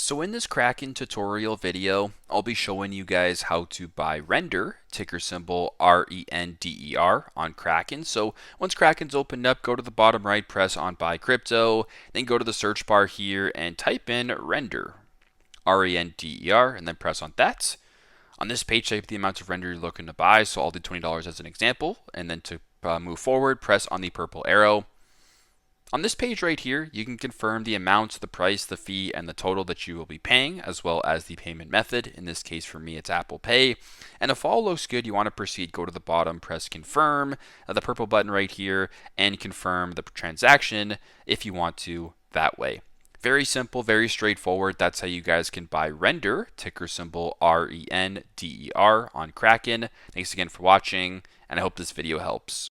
So in this Kraken tutorial video, I'll be showing you guys how to buy render, ticker symbol RENDER on Kraken. So once Kraken's opened up, go to the bottom right, press on buy crypto, then go to the search bar here and type in render, RENDER, and then press on that. On this page, type the amount of render you're looking to buy. So I'll do $20 as an example, and then to move forward, press on the purple arrow. On this page right here, you can confirm the amount, the price, the fee, and the total that you will be paying, as well as the payment method. In this case, for me, it's Apple Pay. And if all looks good, you want to proceed, go to the bottom, press confirm, the purple button right here, and confirm the transaction if you want to that way. Very simple, very straightforward. That's how you guys can buy render, ticker symbol RENDER on Kraken. Thanks again for watching, and I hope this video helps.